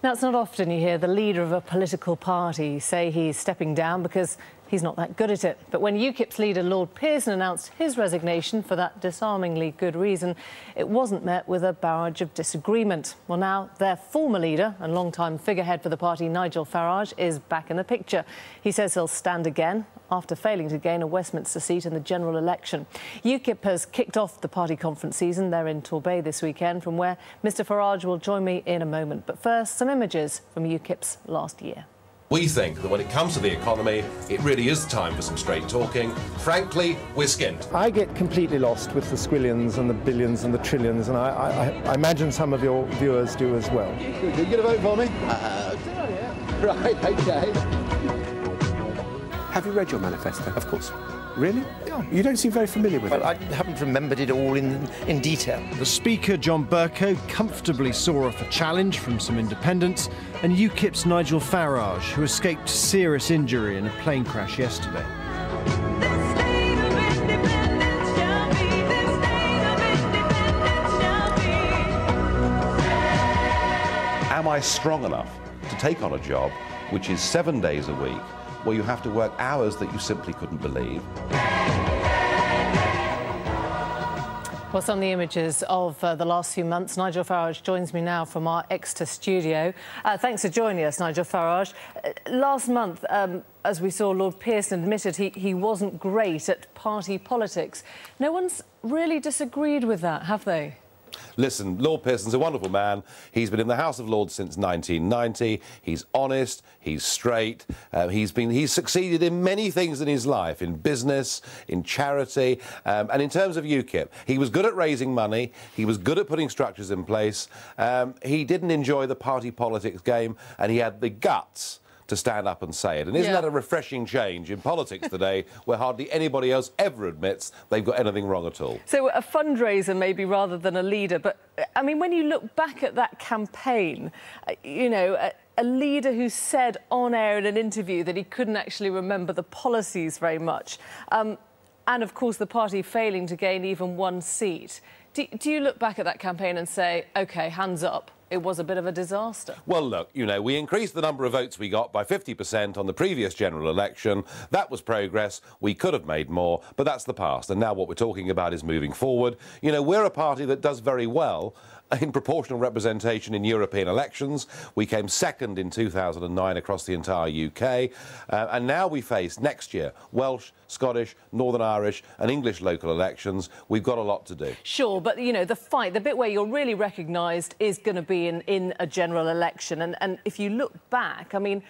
Now, it's not often you hear the leader of a political party say he's stepping down because he's not that good at it. But when UKIP's leader, Lord Pearson, announced his resignation for that disarmingly good reason, it wasn't met with a barrage of disagreement. Well, now their former leader and long-time figurehead for the party, Nigel Farage, is back in the picture. He says he'll stand again after failing to gain a Westminster seat in the general election. UKIP has kicked off the party conference season. They're in Torbay this weekend, from where Mr Farage will join me in a moment. But first, some images from UKIP's last year. We think that when it comes to the economy, it really is time for some straight talking. Frankly, we're skinned. I get completely lost with the squillions and the billions and the trillions, and I imagine some of your viewers do as well. Good. You get a vote for me? Right, OK. Have you read your manifesto? Of course. Really? Yeah. You don't seem very familiar with it. I haven't remembered it all in detail. The Speaker, John Bercow, comfortably saw off a challenge from some independents, and UKIP's Nigel Farage, who escaped serious injury in a plane crash yesterday. Am I strong enough to take on a job which is 7 days a week, where you have to work hours that you simply couldn't believe? Well, some of the images of the last few months. Nigel Farage joins me now from our Exeter studio. Thanks for joining us, Nigel Farage. Last month, as we saw, Lord Pearson admitted he wasn't great at party politics. No one's really disagreed with that, have they? Listen, Lord Pearson's a wonderful man. He's been in the House of Lords since 1990. He's honest, he's straight. He's succeeded in many things in his life, in business, in charity, and in terms of UKIP. He was good at raising money. He was good at putting structures in place. He didn't enjoy the party politics game, and he had the guts to stand up and say it. And isn't that a refreshing change in politics today, where hardly anybody else ever admits they've got anything wrong at all? So a fundraiser maybe rather than a leader. But, I mean, when you look back at that campaign, you know, a leader who said on air in an interview that he couldn't actually remember the policies very much, and, of course, the party failing to gain even one seat. Do you look back at that campaign and say, OK, hands up, it was a bit of a disaster? Well, look, you know, we increased the number of votes we got by 50% on the previous general election. That was progress. We could have made more, but that's the past. And now what we're talking about is moving forward. You know, we're a party that does very well in proportional representation in European elections. We came second in 2009 across the entire UK. And now we face, next year, Welsh, Scottish, Northern Irish and English local elections. We've got a lot to do. Sure, but, you know, the fight, the bit where you're really recognised is going to be in a general election. And if you look back, I mean,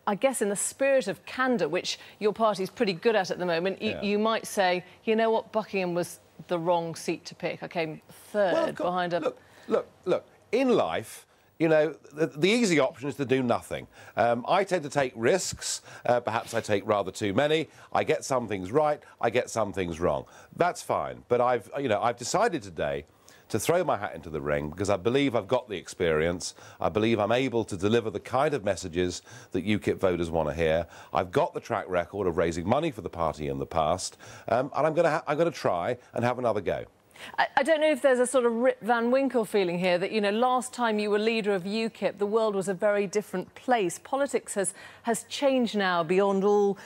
I guess in the spirit of candour, which your party's pretty good at the moment, you might say, you know what, Buckingham was the wrong seat to pick. I came third behind a... Look, in life, you know, the easy option is to do nothing. I tend to take risks. Perhaps I take rather too many. I get some things right. I get some things wrong. That's fine. But I've decided today to throw my hat into the ring because I believe I've got the experience. I believe I'm able to deliver the kind of messages that UKIP voters want to hear. I've got the track record of raising money for the party in the past, and I'm going to try and have another go. I don't know if there's a sort of Rip Van Winkle feeling here that, you know, last time you were leader of UKIP, the world was a very different place. Politics has changed now beyond all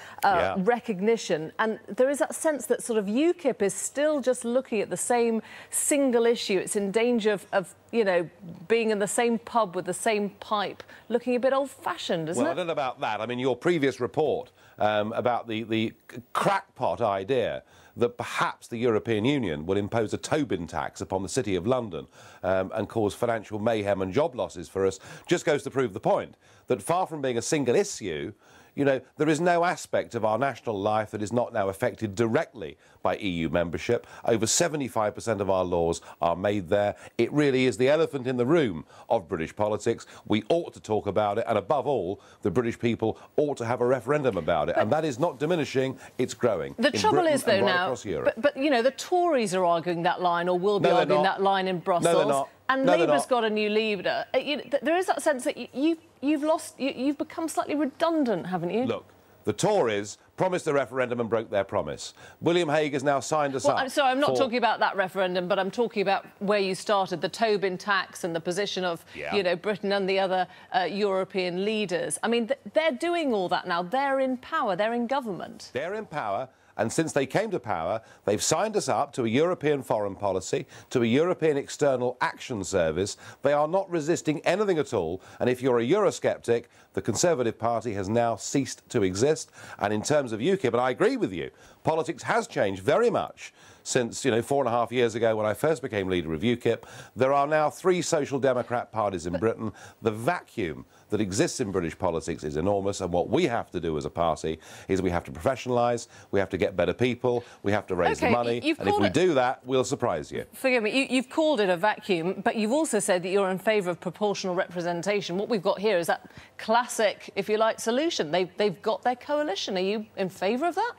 recognition. And there is that sense that sort of UKIP is still just looking at the same single issue. It's in danger of you know, being in the same pub with the same pipe, looking a bit old-fashioned, isn't it? Well, I don't know about that. I mean, your previous report about the crackpot idea that perhaps the European Union would impose a Tobin tax upon the City of London and cause financial mayhem and job losses for us just goes to prove the point that far from being a single issue, you know, there is no aspect of our national life that is not now affected directly by EU membership. Over 75% of our laws are made there. It really is the elephant in the room of British politics. We ought to talk about it, and above all, the British people ought to have a referendum about it. And that is not diminishing, it's growing. The trouble is, though, now, but, you know, the Tories are arguing that line, or will be arguing that line in Brussels. No, they're not. And Labour's got a new leader. There is that sense that you've become slightly redundant, haven't you? Look, The Tories promised a referendum and broke their promise. William Hague has now signed us up. I'm sorry, I'm not talking about that referendum, but I'm talking about where you started, the Tobin tax and the position of, you know, Britain and the other European leaders. I mean, they're doing all that now. They're in power. They're in government. They're in power. And since they came to power, they've signed us up to a European foreign policy, to a European external action service. They are not resisting anything at all. And if you're a Eurosceptic, the Conservative Party has now ceased to exist. And in terms of UKIP, and I agree with you, politics has changed very much since, 4.5 years ago when I first became leader of UKIP. There are now 3 social democrat parties in Britain. The vacuum that exists in British politics is enormous, and what we have to do as a party is we have to professionalise, we have to get better people, we have to raise the money, and if we do that, we'll surprise you. Forgive me, you've called it a vacuum, but you've also said that you're in favour of proportional representation. What we've got here is that classic, if you like, solution. They've got their coalition. Are you in favour of that?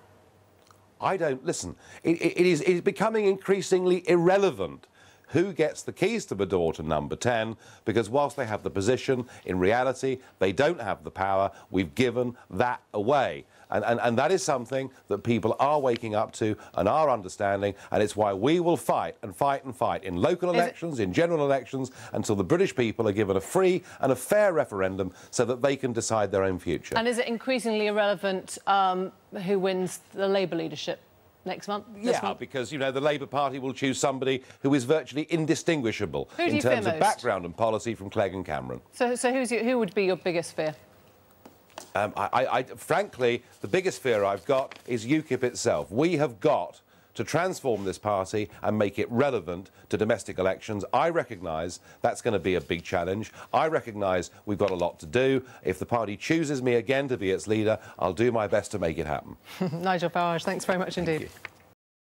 I don't... Listen, it is becoming increasingly irrelevant who gets the keys to the door to number 10, because whilst they have the position, in reality, they don't have the power. We've given that away. And that is something that people are waking up to and are understanding, and it's why we will fight and fight and fight in local elections, in general elections, until the British people are given a free and a fair referendum so that they can decide their own future. And is it increasingly irrelevant who wins the Labour leadership next month? Yeah, because, the Labour Party will choose somebody who is virtually indistinguishable in terms of background and policy from Clegg and Cameron. So who would be your biggest fear? Frankly, the biggest fear I've got is UKIP itself. We have got to transform this party and make it relevant to domestic elections. I recognise that's going to be a big challenge. I recognise we've got a lot to do. If the party chooses me again to be its leader, I'll do my best to make it happen. Nigel Farage, thanks very much indeed. Thank you.